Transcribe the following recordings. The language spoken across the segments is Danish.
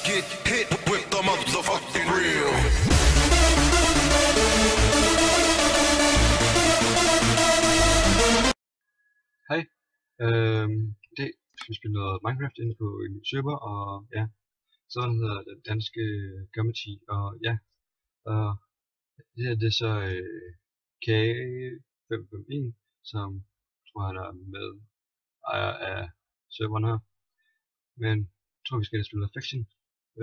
get hit with the motherfucking real. Hej, det vi spiller Minecraft inde på en server, og ja, sådan hedder den danske community, og ja, og det her det er så K551, som tror han er med ejer af serveren her, men jeg tror vi skal spille Affection. 2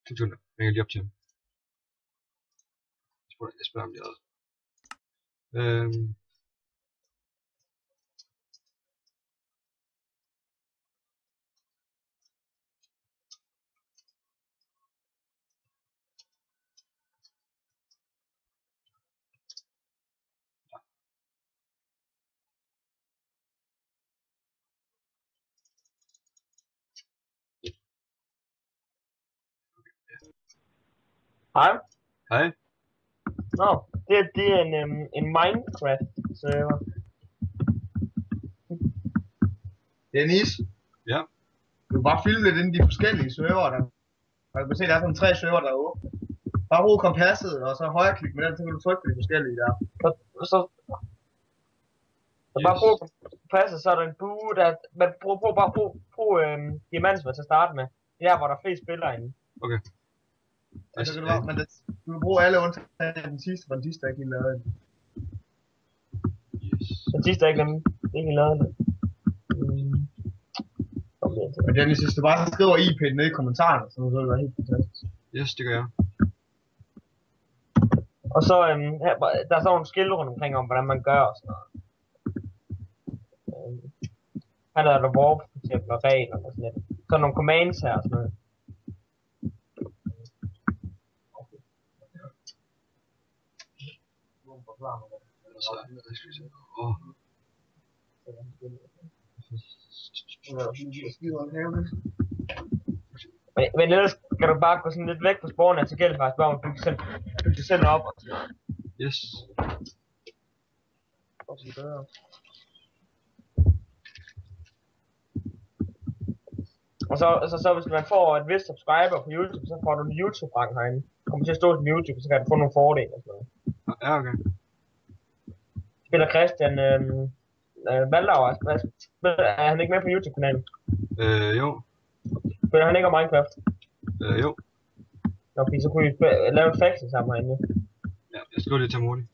sekunder, jeg ringer lige op til ham. Jeg spørger om det også. Hej. Hej. Nå, det er en Minecraft-server. Dennis, Ja. du kan bare filme lidt inden de forskellige server der. Og du kan se, der er sådan 3 server der er åbne. Bare brug kompasset, og så højreklik med den, så kan du trykke på de forskellige der. Så bare brug passet, så er der en bue, der... Men brug diamantsværd til at starte med. Det er, hvor der er flest spillere inde. Okay. Altså, kan du, men du kan bruge alle undtagen den sidste, for den sidste er ikke helt lavet. Yes. Den sidste er ikke helt lavet det. Men Dennis, hvis du bare skriver IP'en ned i kommentarerne, så vil det være helt fantastisk. Yes, det gør jeg. Og så der er så nogle skilte rundt omkring om, hvordan man gør og sådan noget. Her er der warp, for eksempel, og regler og sådan lidt. Så nogle commands her og sådan noget. Men ellers skal du bare gå sådan lidt væk fra sporene, så gælder det faktisk bare om at bygge sig selv op. Yes. Og så hvis man får et vist subscriber på YouTube, så får du en YouTube-rang herinde. Kommer til at stå som YouTube, så kan du få nogle fordele og sådan noget. Ja, okay. Spiller Christian Valdauer, er han ikke med på YouTube-kanalen? Jo. Spiller han ikke om Minecraft? Jo. Nå, fordi så kunne I lave en faction sammen herinde. Ja, jeg skriver det til ham hurtigt.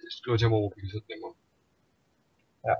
Jeg skriver til ham over, fordi så er det nemmere. Ja.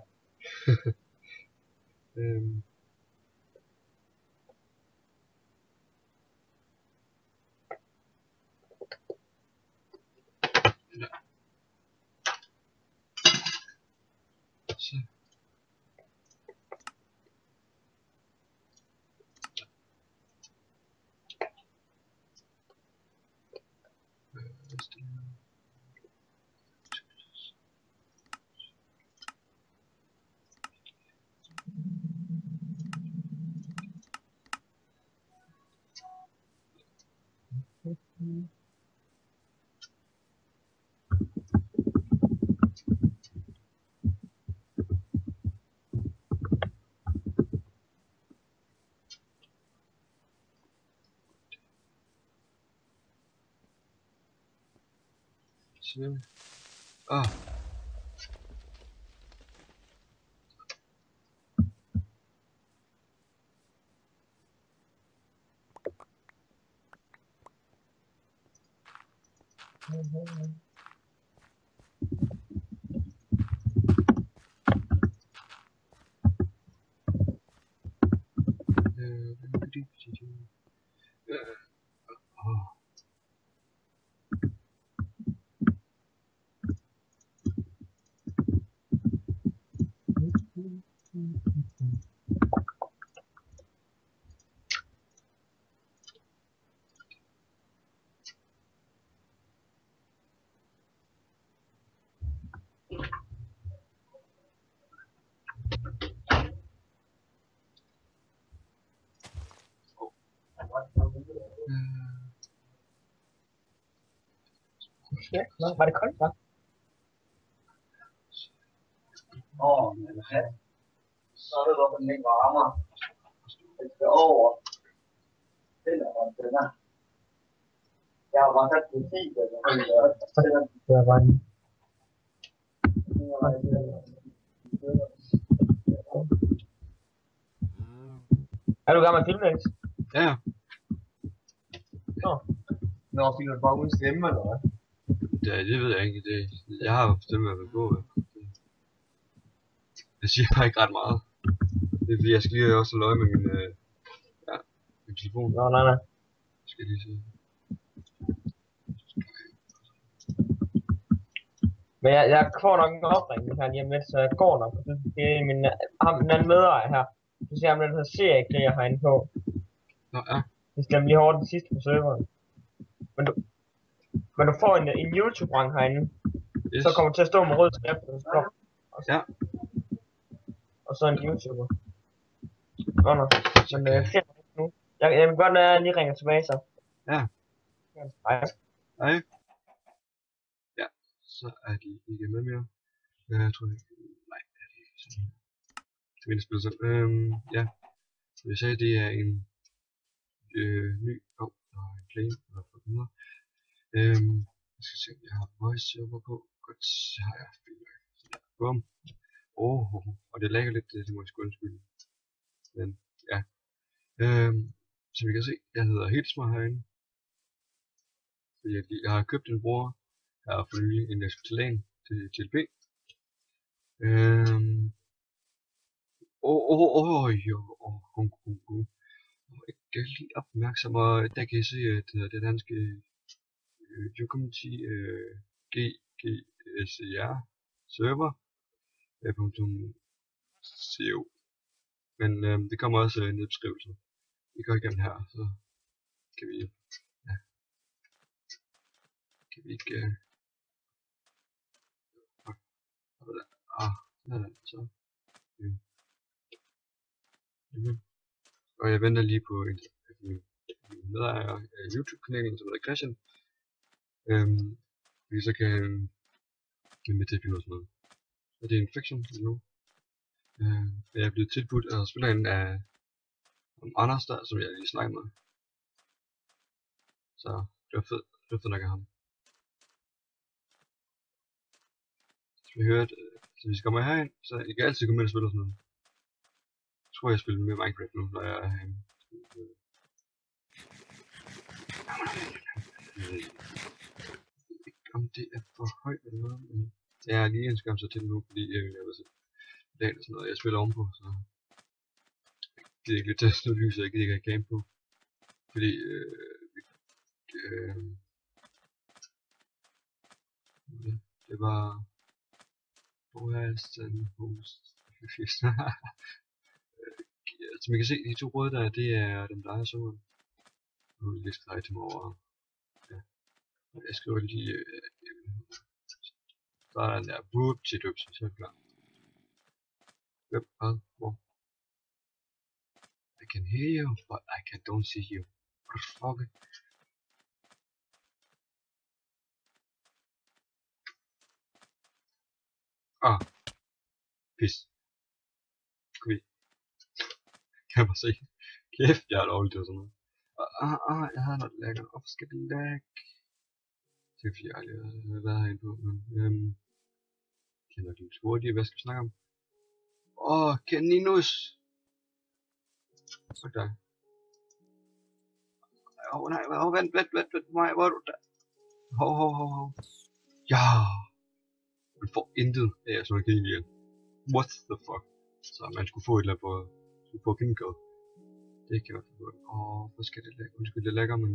Så. Ah. Ja, var det koldt, hva'? Så er det hvorfor den ikke varmer. Det skal over. Det er den her. Jeg har bare sat det 10, Det er bare en... Er du i gang med at filme, Niels? Ja, ja. Nå, fik du bare uden stemme, eller hvad? Det ved jeg ikke. Jeg har jo bestemt, hvad jeg vil gå. Jeg siger bare ikke ret meget. Det er fordi, jeg skal lige også holde øje med min telefon. Nej. Skal jeg lige se. Men jeg får nok en opringning her lige om lidt, så jeg går nok. Det er den anden medejer her. Du ser ham, den her seriekriger herinde på. Nå, ja. Vi stemmer lige hårdt den sidste på serveren. Men du får en YouTube-rang herinde. Yes. Så kommer du til at stå med rød skrift. Ja. Og så en YouTuber. Nå. Men nu. Jeg vil godt lade jeg lige ringer tilbage så. Ja. Hej. Hej. Ja, så er de ikke med mere. Jeg tror ikke. Nej, det er de ikke. Sådan. Det vil spille selv. Ja. Som jeg sagde, det er en ny. En claim. Eller videre. Jeg skal se, om jeg har voice server på. Godt, så har jeg feedback. Bum. Og det lagger lidt, det må jeg sgu undskylde. Men ja. Som I kan se, jeg hedder Hilsmer herinde. Fordi jeg har købt en bruger her for nylig en Escotelan til TLP. Ikke lige opmærksom, og der kan I se, at det danske Community GGSR server .co. Men det kommer også ned i beskrivelsen. Vi går igennem her, så kan vi ikke så. Og jeg venter lige på en medejer af YouTube-kanalen, som hedder Christian. Vi så kan blive med til at finde sådan noget. Og det er en fiction nu. Jeg er blevet tilbudt at spille en af Anders der, som jeg lige snakker med. Så det var fedt nok af ham. Så vi hørte, så vi skal komme herind, så I kan altid komme ind og spille sådan noget. Jeg tror jeg spiller med Minecraft nu, når jeg er herinde. Jeg ved ikke om det er for højt eller noget, men jeg er lige ønsket så til nu, fordi jeg vil se dag og sådan noget, jeg spiller ovenpå, så jeg gider ikke lidt til at snu lyset, jeg gider ikke have game på, fordi det var Boaston Host. Som I kan se, de to røde der, det er dem der er så. Nu er det lige skrevet til mig over. Ja. Jeg skriver lige der er den der boop til døbs, så er det klar. Hvem? Hvad? Hvor? I can hear you, but I don't see you. What the fuck? Pis. Kom vi. Kan jeg bare se. Kæft, jeg er dårlig til sådan noget. Jeg havde noget lækker. Hvorfor skal det lægge? Det er fordi jeg aldrig har været herinde på, men det er nok lidt hurtigt. Hvad skal vi snakke om? Kaninus! Fuck dig. Nej, vent, mig, hvor er du der? Hov. Ja! Man får intet af sådan en kanin igen. What the fuck? Så man skulle få et eller andet på, skulle få kindkød. Det kan jeg godt forstå. Hvor skal det lægge? Undskyld, det lægger, men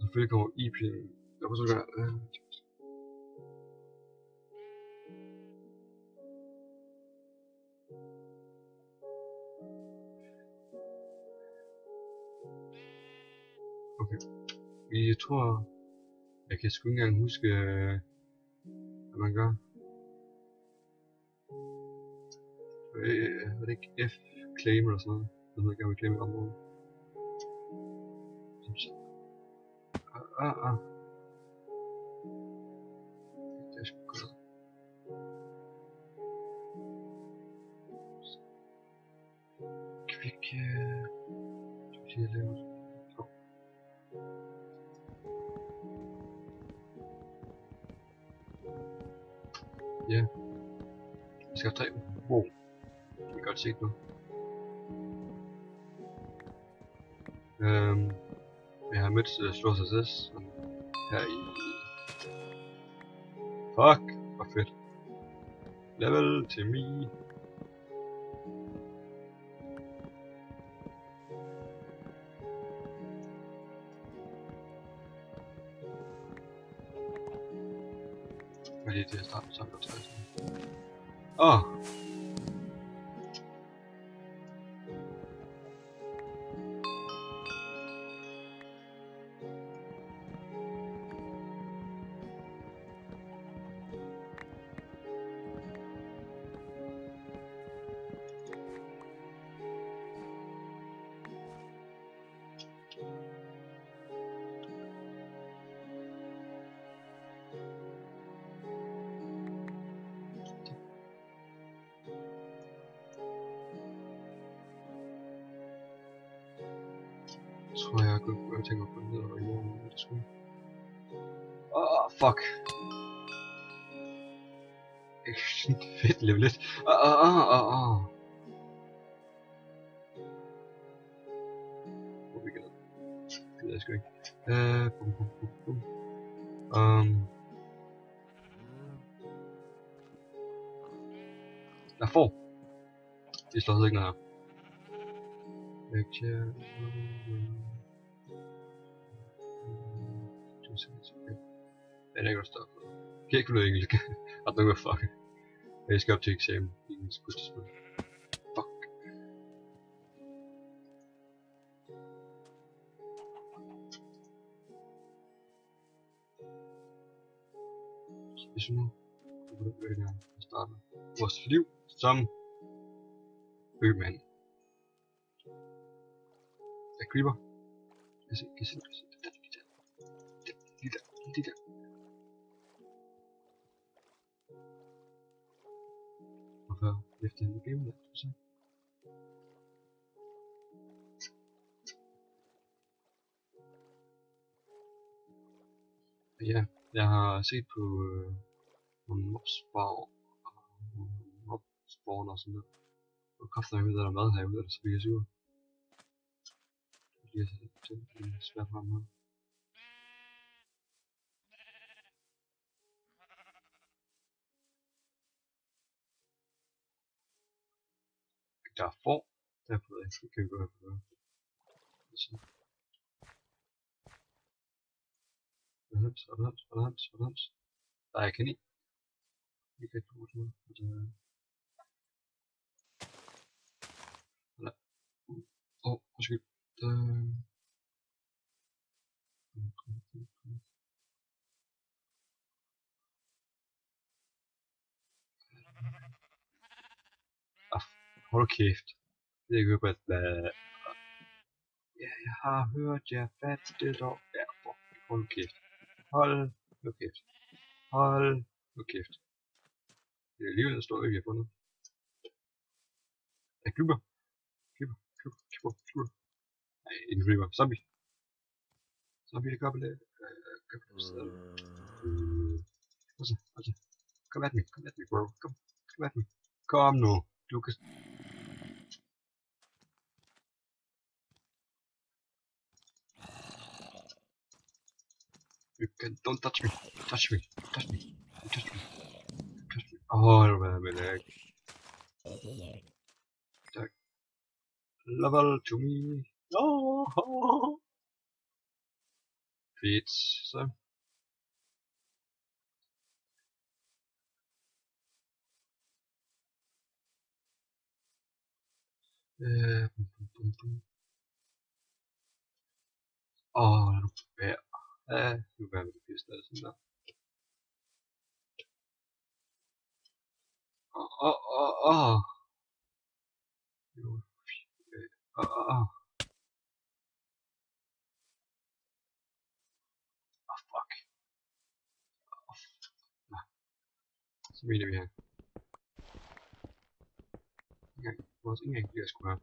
selvfølgelig kommer IP'en. Jeg får så gøre. Okay. Jeg tror, jeg kan sgu ikke engang huske, hvad man gør. Var det ikke F-claim eller sådan noget? Jeg ved ikke, om jeg claim et område. Det er sgu godt. Kan vi ikke... Skal vi lige lave det? Jo. Ja. Jeg skal have 3. Wow. Det er godt set nu. Jeg har mødt Stor Success her i... Fuck, hvor fedt. Level til me. Hvad er det, jeg starter sammen med 13? Åh! Tror jeg tænker på ned og jorden, det skulle. Fuck. Fedt level 1. Hvor vi gør det. Det ved jeg sgu ikke. Jeg får. Det står ikke noget her. Lecture. Den er ikke stoppe. Jeg kan ikke finde engelsk. At nogen fuck. Jeg skal op til eksamen. Engelsk puslespil. Fuck. Hvis vi nu starter vores liv som ømand. Jeg creeper. Kan se. Lige der. Hvorfor efter en game der, så? Ja, jeg har set på nogle mobspawn og sådan noget. Og kræfter mig med, der er mad herude, eller så bliver jeg sur. Jeg sætter det svært frem her. Der er får. Derfor kan vi gå herfra. Høns. Der er kanin. Vi kan ikke bruge sådan noget. Undskyld. Hold kæft. Det er ikke hørt, ja, jeg har hørt jer fatte dog. Ja, hold kæft. Hold nu kæft. Det er alligevel en stor ø, vi har fundet. Jeg klubber. Nej, en river. Zombie, der kommer lidt. Kom at me, bro. Kom at me. Kom nu, Lucas. You can, don't touch me. Åh, det var med lag. Tak. Level to me. Fedt, så. Nu bær. Ja, nu bær med det pisse der sådan der. Så mener vi her. Vores indgang bliver sgu her.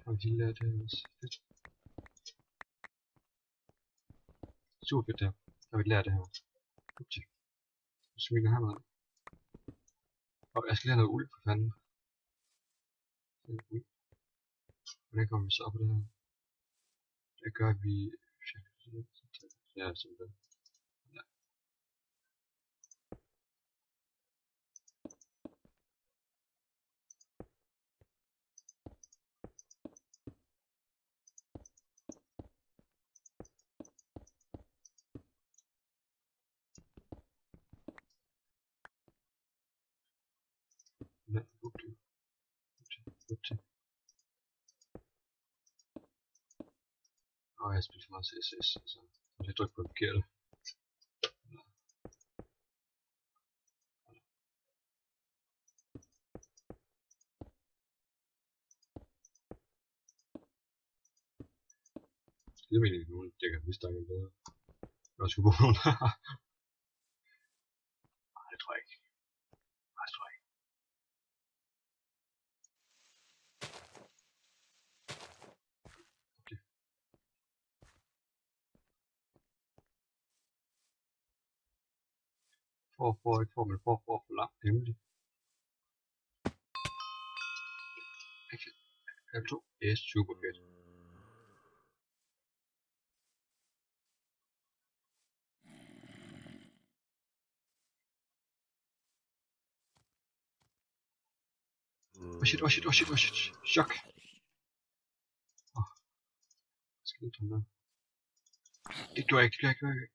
Og de lader det også fedt. Super fedt der. Der har vi lært det her. Upti. Så smiler han ud. Og jeg skal lige have noget uld for fanden. Hvordan kommer vi så op på det her? Det gør vi... Ja, simpelthen. Ja. Ja, upti. Og jeg spiller for meget CSS, altså. Jeg trykker på det forkerte. Det mener jeg nogen, det kan vist ikke bedre. Jeg skulle bruge nogen. Nej, det tror jeg ikke. Nej, det tror jeg ikke. Okay. For langt hemmeligt. Action. L2. Yes, super fedt. Oh shit. Chok. Skidt den der. Det gjorde jeg ikke.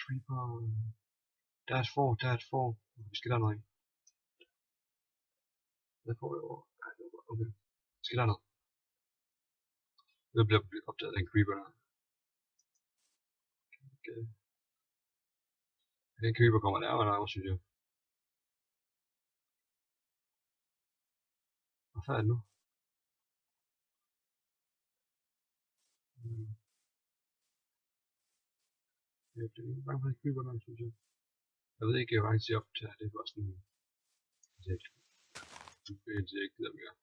Creeper. Der er et får. Vi skal derned. Der får vi over. Okay. Vi skal derned. Jeg bliver opdaget af en creeper der. Okay. Den creeper kommer der, synes jeg. Hvad fanden er det nu? Jeg er bange for, at creeper der, synes jeg. Jeg ved ikke, hvad jeg siger op til det. Det er bare sådan... Jeg ikke gider mere.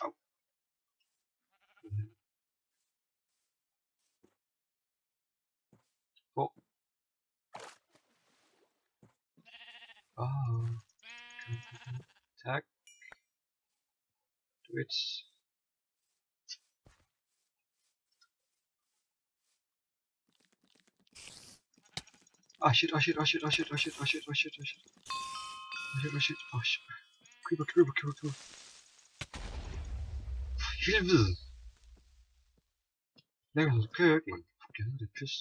Au. Hvor? Tak. Twitch. Shit. Creeper. Helvede. Længere så kører jeg ikke, man. Fuck, jeg hedder det pis.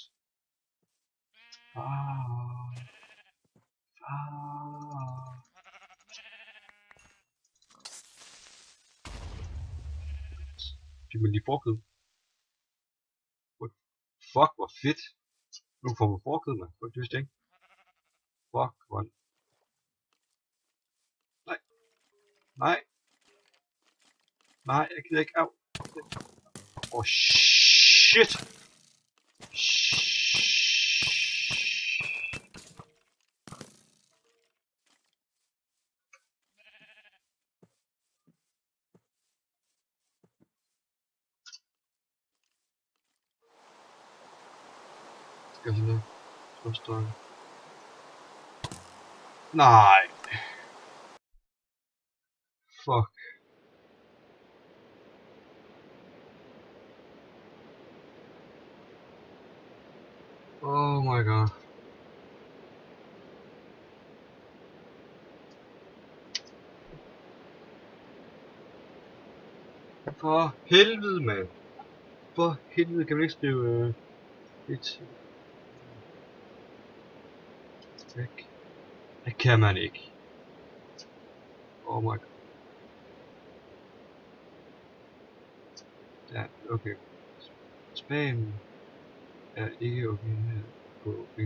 fik man lige forkød. Fuck, hvor fedt. Nu får man forkød, man. Fuck, det vidste jeg ikke. Fuck, hvor... Nej. Nej. Nej, jeg gider ikke. Au. Oh, shit. Skal jeg sådan noget? Forstår. Nej. Fuck. Oh my god. For helvede, mand. For helvede, kan man ikke skrive et væk? Det kan man ikke. Oh my god. Ja, okay. Spam er ikke okay her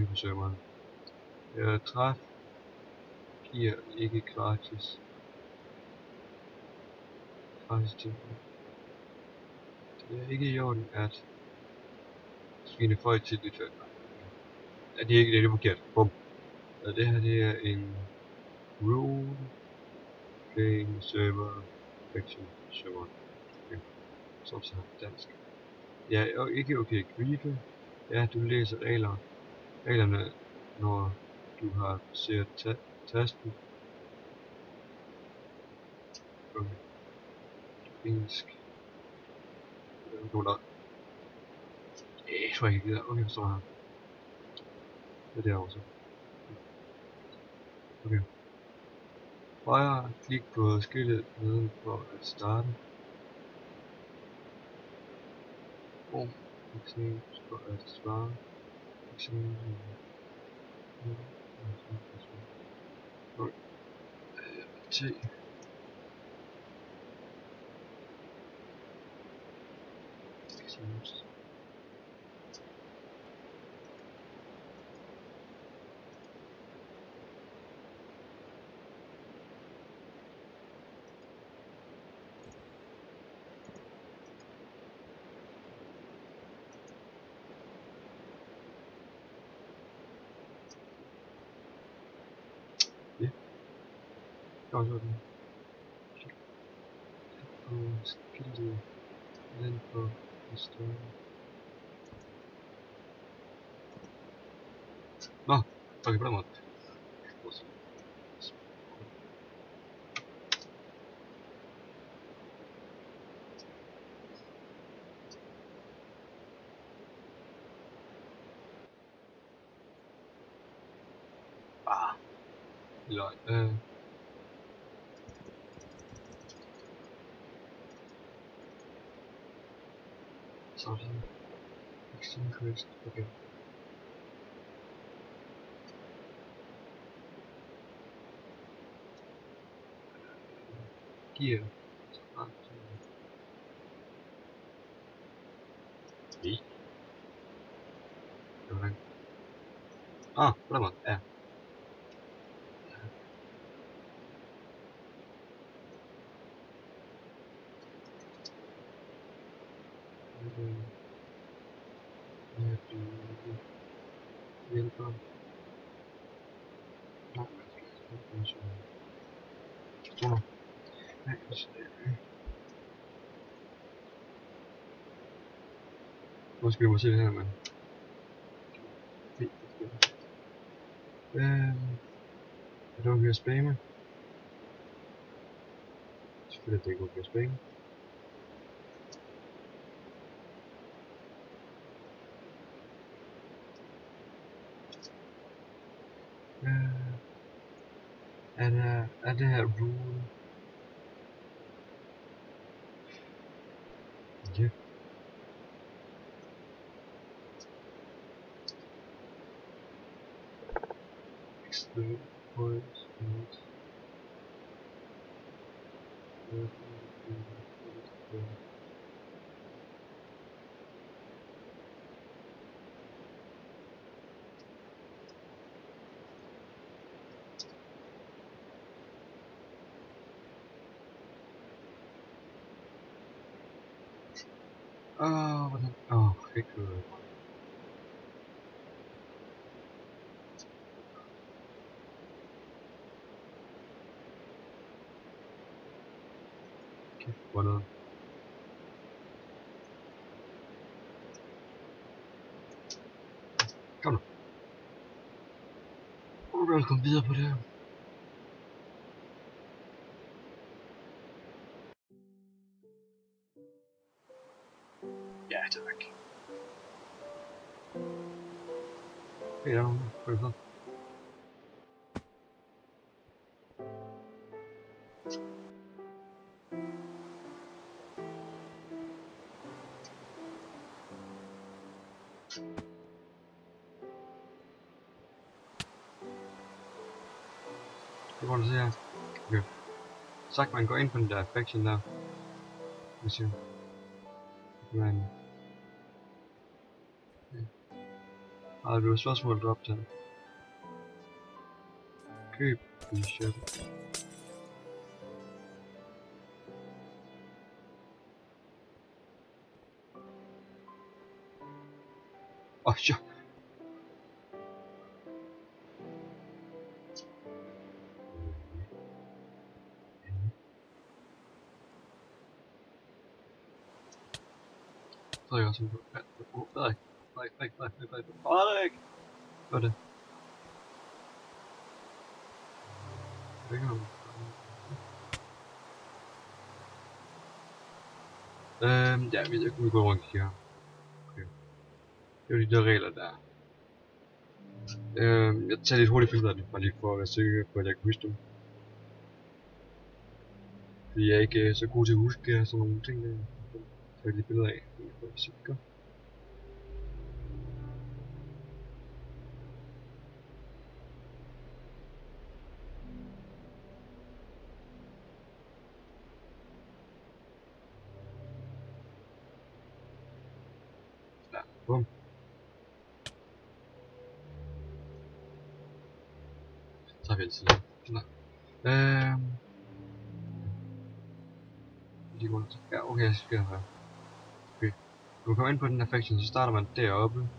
på serveren. Træf giver ikke gratis tilbud. Det er ikke i orden at svine folk til dit fald. Ja, det er ikke det, er forkert. Bum. Ja, det her det er en role playing server infection server. Okay. Som sagt dansk. Ja, og ikke okay. Griefe. Ja, du læser reglerne, når du har passeret tasten. Okay. Engelsk. Nogen der. Jeg tror ikke, jeg gider. Okay, jeg forstår her. Det er derovre så. Okay. Højre klik på skiltet neden for at starte. Vaccine for at svare. Vaccine. T. Og sådan. Og skiltet den på større. Nå, okay, på den måde. Løg. Sådan. Extreme Quest. Okay. Gear. Nej. Hvordan? Ah, på den måde. Ja. Hjælper. Nej, man skal ikke. Nej, nu skal vi må se det her, mand. Er det okay at spamme? Selvfølgelig er det ikke okay at spamme. Er det her rule? Ja. Explode points. Hvordan? Ikke noget. Kæft, hvor noget. Kom nu. Nu kan vi komme videre på det her. Ja, tak. Hey, der er nogen. Hvad er det så? Det må du se her. Okay. Sagt man går ind på den der faction der. Vi ser. Men... Har du et spørgsmål du optager? Køb i shop. Ja. Så er jeg også på. Frederik. Frederik! Hvad er det? Det kan ja, vi kan gå rundt her. Okay. Det er de der regler der. Jeg tager lidt hurtigt billeder af det, bare lige for at være sikker på, at jeg kan huske dem. Fordi jeg er ikke så god til at huske sådan nogle ting der. Så tager jeg lige billeder af, for at være sikker. Ja, bum. Så har vi altid det. Lige rundt. Ja, okay, jeg skal her. Okay. Når du kommer ind på den her faction, så starter man deroppe.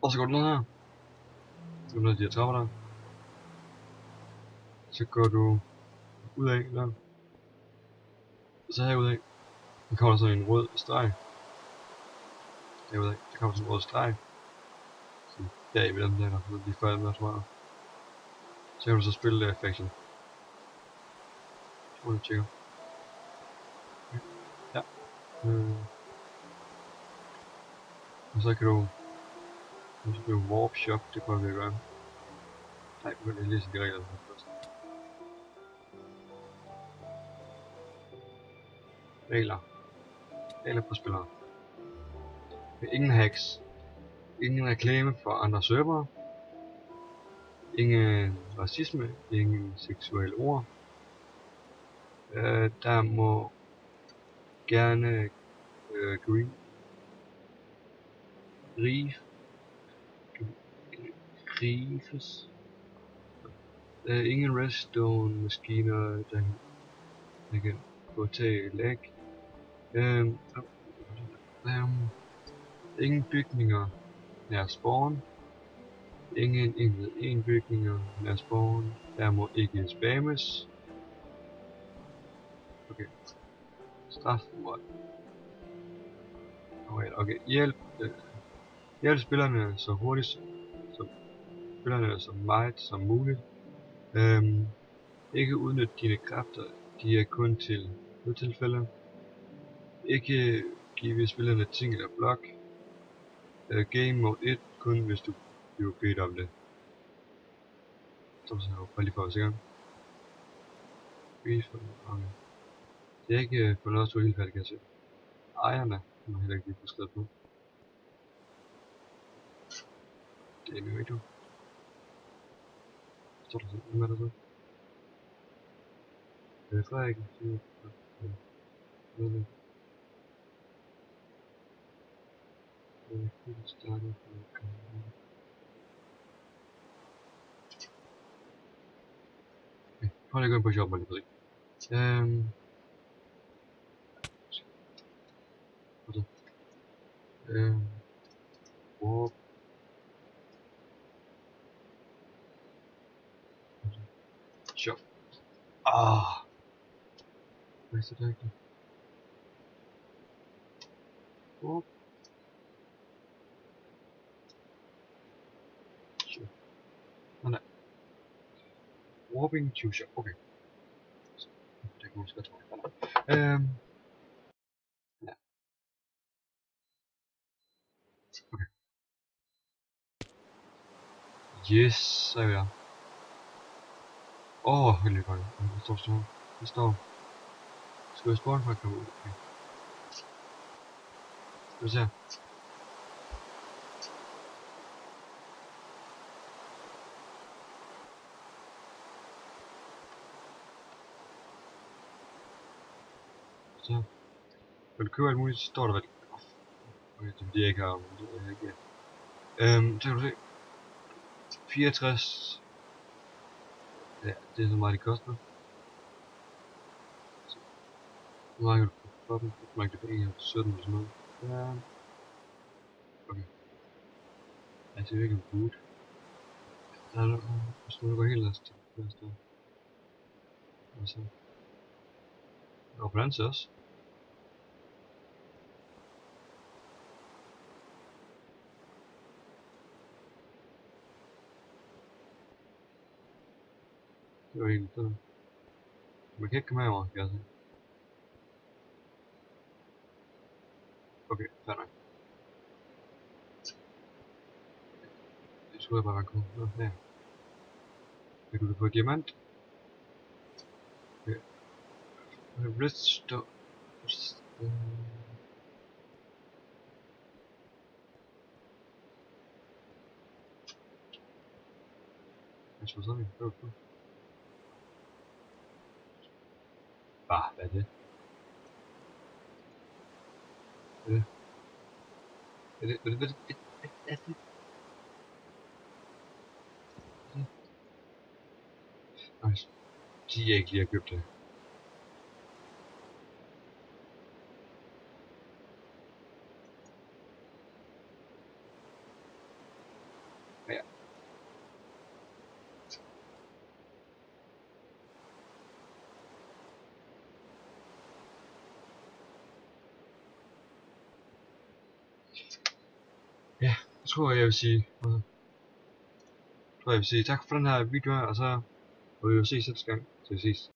Og så går du ned her. Så går du ned de her trapper der. Så går du ud af der. Og så herud af. Så kommer der sådan en rød streg. Herud af. Så kommer der sådan en rød streg. Så der ved dem der, så de før med så meget. Så kan du så spille faction. Så må du tjekke. Ja. Og så kan du warp shop, det prøver vi at gøre. Nej, vi kan lige læse de regler først. Regler på spillere. Ingen hacks. Ingen reklame for andre servere. Ingen racisme. Ingen seksuelle ord. Der må gerne grifes. Ingen redstone maskiner, der kan få tag lag. Ingen bygninger nær spawn. Ingen 1 bygninger nær spawn. Der må ikke spammes. Okay. Strafmål. Okay. Hjælp spillerne så hurtigt så meget som muligt. Ikke udnyt dine kræfter. De er kun til nødtilfælde. Ikke give spillerne ting eller blok. Game mode 1 kun hvis du bliver bedt om det. Så bare lige for at se gang. Okay. Det er ikke på noget stort helt færdigt, kan jeg se. Ejerne må heller ikke blive beskrevet på. Det er en video. Så er der så, hvem er der så? Frederik. Prøv lige at gå ind på shoppen lige præcis. Warp. Sure. Hvad er det der ikke? Warp. Sure. Nej. Warping to shop. Okay. Det kan måske godt være. Ja. Okay. Yes, så er vi der. Heldig godt. Det står. Skal vi spawn for at komme ud? Okay. Skal vi se. Så. Vil du købe alt muligt, så står der vel. Okay, det er ikke her, men det er ikke. Så kan du se. 64. Ja, det er så meget det koster. Så. Nu har jeg på dem. Nu har jeg det på 17 eller sådan noget. Ja. Okay. Ja, det er virkelig good. Der er noget, hvis nu går helt last. Og så. Og på den side også. Det var egentlig sådan. Man kan ikke komme herover, kan jeg se. Okay, fair nok. Det skulle jeg bare kunne. Nå, ja. Jeg kunne få diamant. Okay. Redstone. Jeg tror sådan, hvad er det? Er det? Nice. De er ikke lige at købe det. Ja. Ja, det tror jeg vil sige. Tak for den her video her, og så vil vi jo ses næste gang. Så vi ses.